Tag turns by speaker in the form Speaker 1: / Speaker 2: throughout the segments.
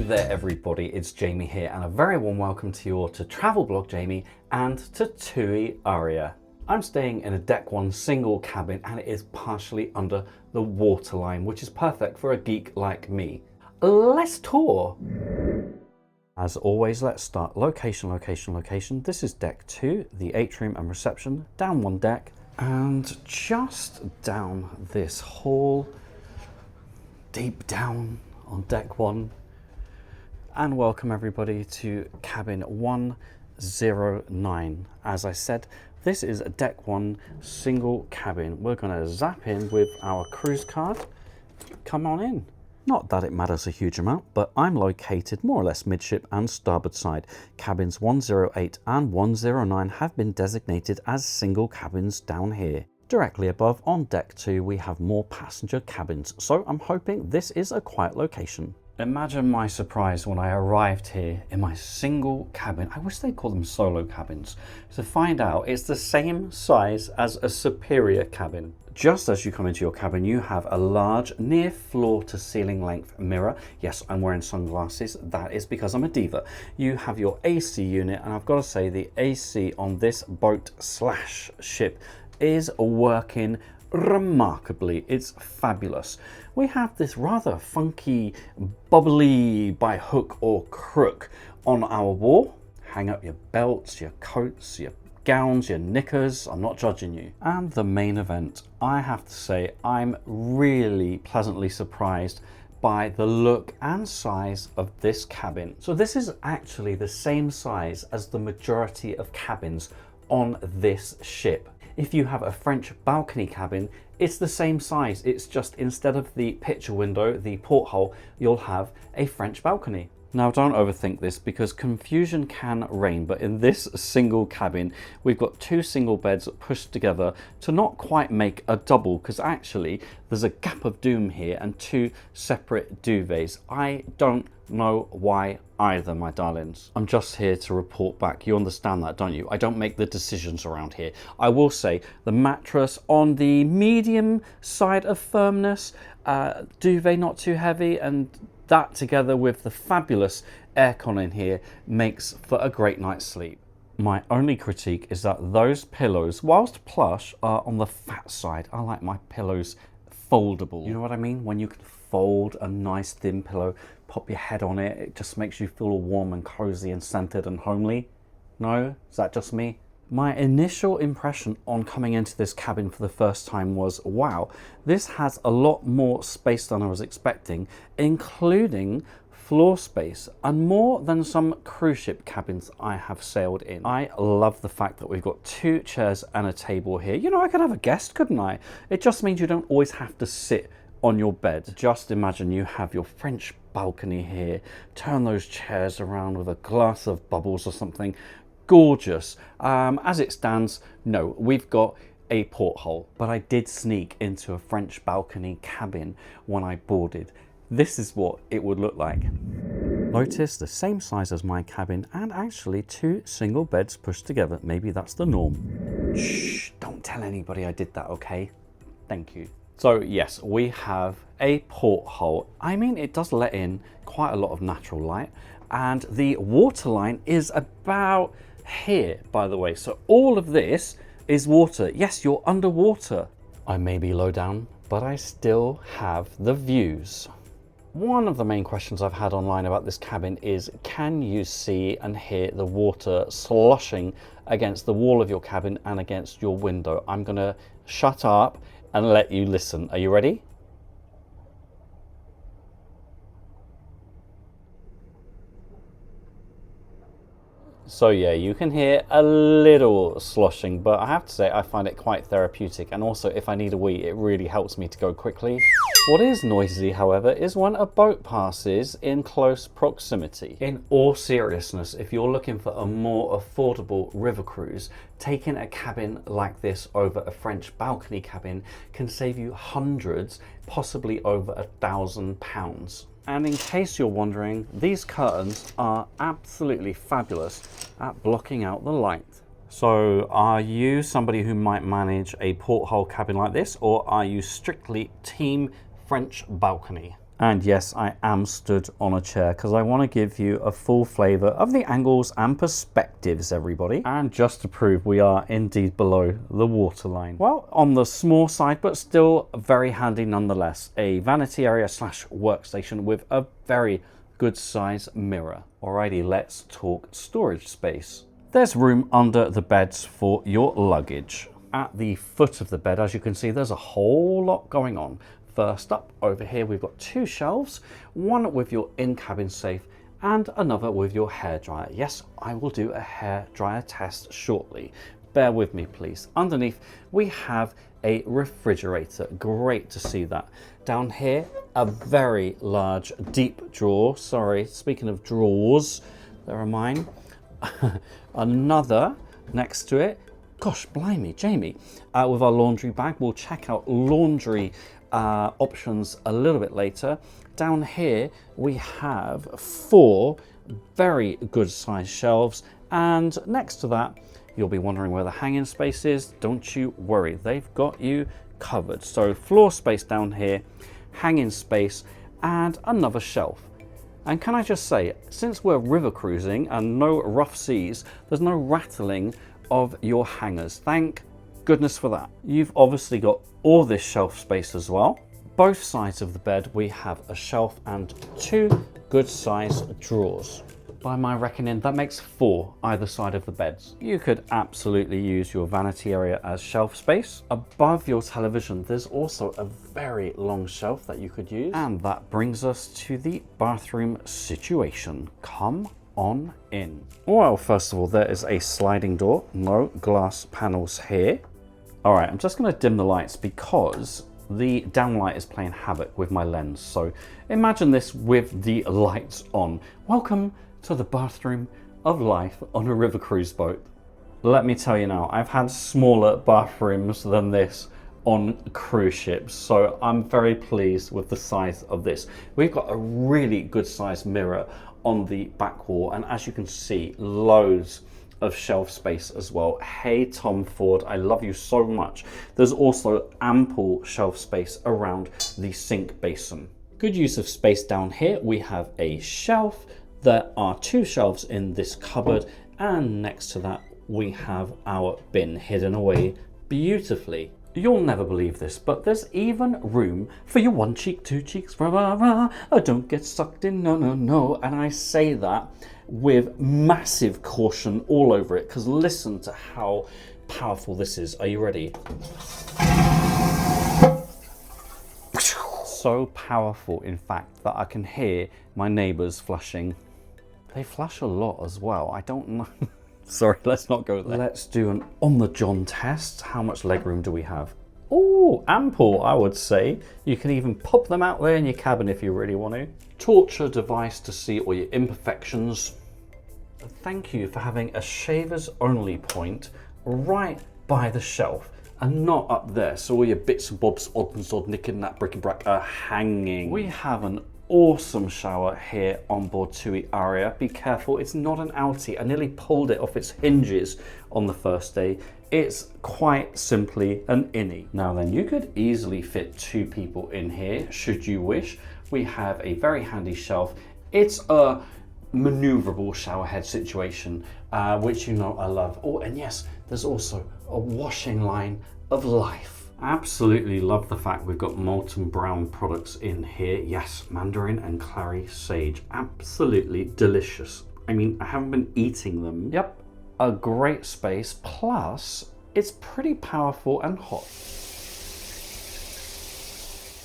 Speaker 1: there everybody, it's Jamie here and a very warm welcome to you all to Travel Blog Jamie and to TUI Aria. I'm staying in a Deck 1 single cabin and it is partially under the waterline, which is perfect for a geek like me. Let's tour! As always, let's start location, location, location. This is Deck 2, the atrium and reception, down one deck, and just down this hall, deep down on Deck 1. And welcome everybody to cabin 109. As I said, this is a Deck 1 single cabin. We're going to zap in with our cruise card. Come on in. Not that it matters a huge amount, but I'm located more or less midship and starboard side. Cabins 108 and 109 have been designated as single cabins down here. Directly above on Deck 2 we have more passenger cabins, so I'm hoping this is a quiet location. Imagine my surprise when I arrived here in my single cabin. I wish they'd call them solo cabins. To find out it's the same size as a superior cabin. Just as you come into your cabin, you have a large near floor to ceiling length mirror. Yes, I'm wearing sunglasses. That is because I'm a diva. You have your AC unit, and I've got to say the AC on this boat slash ship is working remarkably. It's fabulous. We have this rather funky, bubbly by hook or crook on our wall. Hang up your belts, your coats, your gowns, your knickers. I'm not judging you. And the main event, I have to say, I'm really pleasantly surprised by the look and size of this cabin. So this is actually the same size as the majority of cabins on this ship. If you have a French balcony cabin, it's the same size. It's just instead of the picture window, the porthole, you'll have a French balcony. Now don't overthink this because confusion can reign, but in this single cabin, we've got two single beds pushed together to not quite make a double, because actually there's a gap of doom here and two separate duvets. I don't know why either, my darlings. I'm just here to report back. You understand that, don't you? I don't make the decisions around here. I will say the mattress on the medium side of firmness, duvet not too heavy, and that together with the fabulous aircon in here makes for a great night's sleep. My only critique is that those pillows, whilst plush, are on the fat side. I like my pillows foldable. You know what I mean? When you can fold a nice thin pillow, pop your head on it, it just makes you feel all warm and cozy and scented and homely. No? Is that just me? My initial impression on coming into this cabin for the first time was, wow, this has a lot more space than I was expecting, including floor space, and more than some cruise ship cabins I have sailed in. I love the fact that we've got two chairs and a table here. You know, I could have a guest, couldn't I? It just means you don't always have to sit on your bed. Just imagine you have your French balcony here, turn those chairs around with a glass of bubbles or something. Gorgeous. As it stands, no, we've got a porthole, but I did sneak into a French balcony cabin when I boarded. This is what it would look like. Notice the same size as my cabin and actually two single beds pushed together. Maybe that's the norm. Shh, don't tell anybody I did that, okay? Thank you. So yes, we have a porthole. I mean, it does let in quite a lot of natural light, and the waterline is about here, by the way. So all of this is water. Yes, you're underwater. I may be low down, but I still have the views. One of the main questions I've had online about this cabin is, can you see and hear the water sloshing against the wall of your cabin and against your window? I'm gonna shut up and let you listen. Are you ready? So yeah, you can hear a little sloshing, but I have to say I find it quite therapeutic, and also if I need a wee, it really helps me to go quickly. What is noisy, however, is when a boat passes in close proximity. In all seriousness, if you're looking for a more affordable river cruise, taking a cabin like this over a French balcony cabin can save you hundreds, possibly over £1,000. And in case you're wondering, these curtains are absolutely fabulous at blocking out the light. So are you somebody who might manage a porthole cabin like this, or are you strictly team French balcony? And yes, I am stood on a chair because I want to give you a full flavour of the angles and perspectives, everybody. And just to prove we are indeed below the waterline. Well, on the small side, but still very handy nonetheless. A vanity area slash workstation with a very good size mirror. Alrighty, let's talk storage space. There's room under the beds for your luggage. At the foot of the bed, as you can see, there's a whole lot going on. First up, over here, we've got two shelves, one with your in-cabin safe and another with your hairdryer. Yes, I will do a hairdryer test shortly. Bear with me, please. Underneath, we have a refrigerator. Great to see that. Down here, a very large, deep drawer. Sorry, speaking of drawers, there are mine. Another next to it. Gosh, blimey, Jamie. With our laundry bag, we'll check out laundry options a little bit later. Down here we have four very good sized shelves, and next to that you'll be wondering where the hanging space is. Don't you worry, they've got you covered. So floor space down here, hanging space, and another shelf. And can I just say, since we're river cruising and no rough seas, there's no rattling of your hangers. Thank goodness for that. You've obviously got all this shelf space as well. Both sides of the bed we have a shelf and two good sized drawers. By my reckoning, that makes four either side of the beds. You could absolutely use your vanity area as shelf space. Above your television, there's also a very long shelf that you could use. And that brings us to the bathroom situation. Come on in. Well, first of all, there is a sliding door, no glass panels here. All right, I'm just going to dim the lights because the downlight is playing havoc with my lens. So imagine this with the lights on. Welcome to the bathroom of life on a river cruise boat. Let me tell you now, I've had smaller bathrooms than this on cruise ships, so I'm very pleased with the size of this. We've got a really good sized mirror on the back wall, and as you can see, loads of shelf space as well. Hey Tom Ford, I love you so much. There's also ample shelf space around the sink basin. Good use of space down here. We have a shelf. There are two shelves in this cupboard, and next to that we have our bin hidden away beautifully. You'll never believe this, but there's even room for your one cheek, two cheeks, rah rah rah. Oh, don't get sucked in, no, no, no. And I say that with massive caution all over it, because listen to how powerful this is. Are you ready? So powerful, in fact, that I can hear my neighbours flushing. They flush a lot as well. I don't know. Sorry, let's not go there. Let's do an on-the-John test. How much legroom do we have? Oh, ample, I would say. You can even pop them out there in your cabin if you really want to. Torture device to see all your imperfections. Thank you for having a shaver's only point right by the shelf and not up there, so all your bits and bobs, odd and sod, nick and that brick and brack are hanging. We have an awesome shower here on board TUI Aria. Be careful, it's not an outie. I nearly pulled it off its hinges on the first day. It's quite simply an innie. Now then, you could easily fit two people in here should you wish. We have a very handy shelf. It's a maneuverable shower head situation, which you know I love. Oh, and yes, there's also a washing line of life. Absolutely love the fact we've got molten brown products in here. Yes, mandarin and clary sage. Absolutely delicious. I mean, I haven't been eating them. Yep, a great space, plus it's pretty powerful and hot.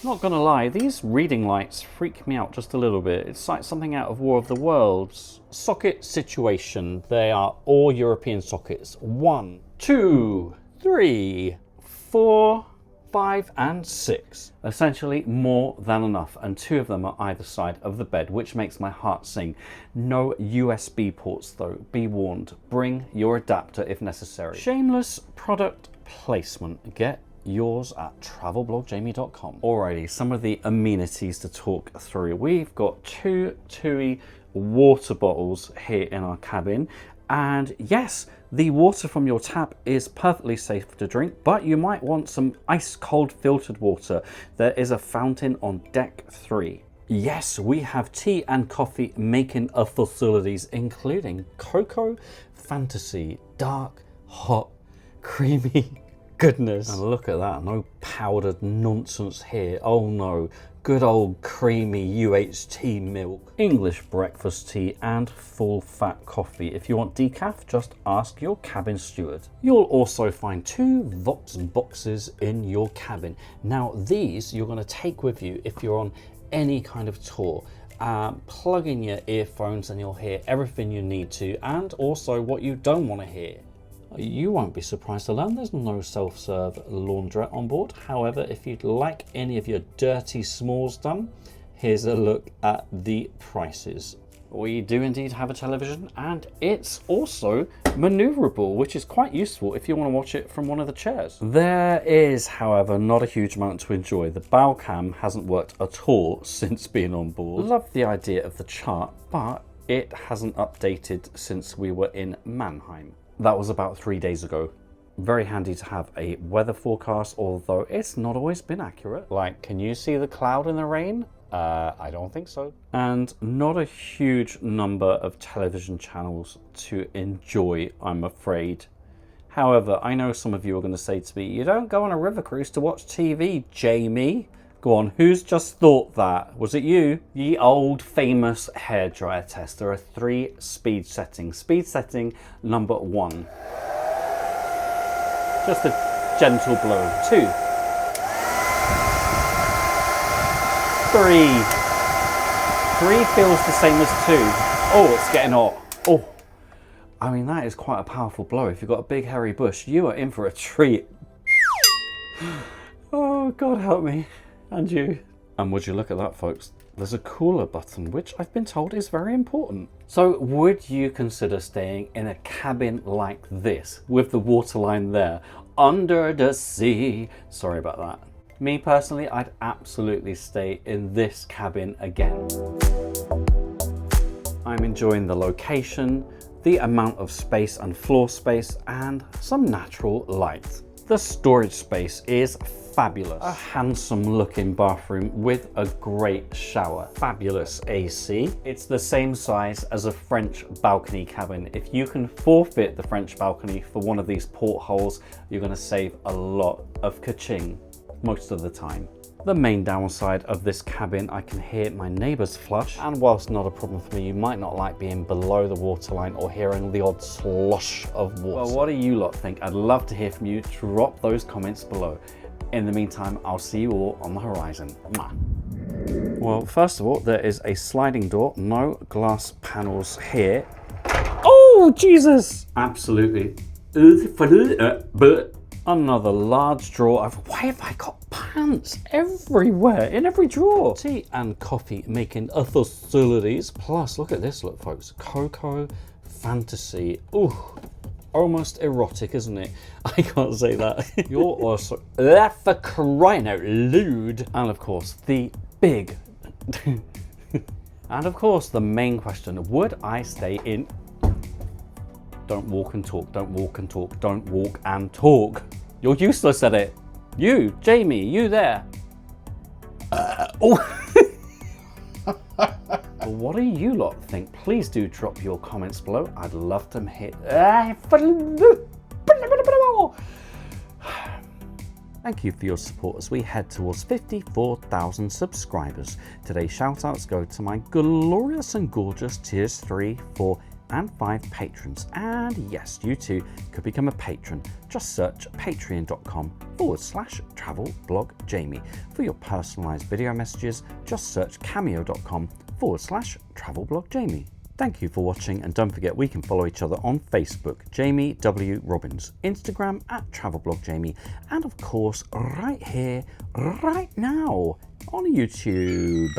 Speaker 1: Not gonna lie, these reading lights freak me out just a little bit. It's like something out of War of the Worlds. Socket situation. They are all European sockets. 1, 2, 3, 4, 5 and 6. Essentially more than enough, and 2 of them are either side of the bed, which makes my heart sing. No USB ports though, be warned. Bring your adapter if necessary. Shameless product placement. Get yours at travelblogjamie.com. Alrighty, some of the amenities to talk through. We've got 2 TUI water bottles here in our cabin, and yes, the water from your tap is perfectly safe to drink, but you might want some ice cold filtered water. There is a fountain on deck 3. Yes, we have tea and coffee making facilities, including cocoa, fantasy, dark, hot, creamy goodness. And look at that, no powdered nonsense here. Oh no, good old creamy UHT milk. English breakfast tea and full fat coffee. If you want decaf, just ask your cabin steward. You'll also find 2 Vox boxes in your cabin. Now these you're going to take with you if you're on any kind of tour. Plug in your earphones and you'll hear everything you need to, and also what you don't want to hear. You won't be surprised to learn there's no self-serve laundrette on board. However, if you'd like any of your dirty smalls done, here's a look at the prices. We do indeed have a television, and it's also maneuverable, which is quite useful if you want to watch it from one of the chairs. There is, however, not a huge amount to enjoy. The bow cam hasn't worked at all since being on board. Love the idea of the chart, but it hasn't updated since we were in Mannheim. That was about 3 days ago. Very handy to have a weather forecast, although it's not always been accurate. Like, can you see the cloud in the rain? I don't think so. And not a huge number of television channels to enjoy, I'm afraid. However, I know some of you are going to say to me, you don't go on a river cruise to watch TV, Jamie. Go on, who's just thought that? Was it you? Ye old famous hairdryer test. There are 3 speed settings. Speed setting number 1. Just a gentle blow. 2. 3. 3 feels the same as 2. Oh, it's getting hot. Oh, I mean, that is quite a powerful blow. If you've got a big hairy bush, you are in for a treat. Oh, God help me. And you. And would you look at that, folks? There's a cooler button, which I've been told is very important. So would you consider staying in a cabin like this with the waterline there under the sea? Sorry about that. Me personally, I'd absolutely stay in this cabin again. I'm enjoying the location, the amount of space and floor space, and some natural light. The storage space is fabulous. A handsome looking bathroom with a great shower. Fabulous AC. It's the same size as a French balcony cabin. If you can forfeit the French balcony for one of these portholes, you're going to save a lot of ka-ching most of the time. The main downside of this cabin, I can hear my neighbours flush, and whilst not a problem for me, you might not like being below the waterline or hearing the odd slosh of water. Well, what do you lot think? I'd love to hear from you. Drop those comments below. In the meantime, I'll see you all on the horizon. Mwah. Well, first of all, there is a sliding door, no glass panels here. Oh, Jesus! Absolutely. Another large drawer. Why have I got pants everywhere, in every drawer? Tea and coffee making facilities. Plus, look at this, look, folks. Cocoa fantasy. Ooh, almost erotic, isn't it? I can't say that. You're also for crying out loud. And of course, the big. And of course, the main question: would I stay in? Don't walk and talk, don't walk and talk, don't walk and talk. You're useless at it. You, Jamie, you there. Oh. Well, what do you lot think? Please do drop your comments below. I'd love to hit. Thank you for your support as we head towards 54,000 subscribers. Today's shoutouts go to my glorious and gorgeous tiers 3, 4, and 5 patrons. And yes, you too could become a patron. Just search patreon.com/travelblogjamie. For your personalized video messages, just search cameo.com/travelblogjamie. Thank you for watching, and don't forget we can follow each other on Facebook, Jamie W. Robbins, Instagram @travelblogjamie, and of course right here, right now on YouTube.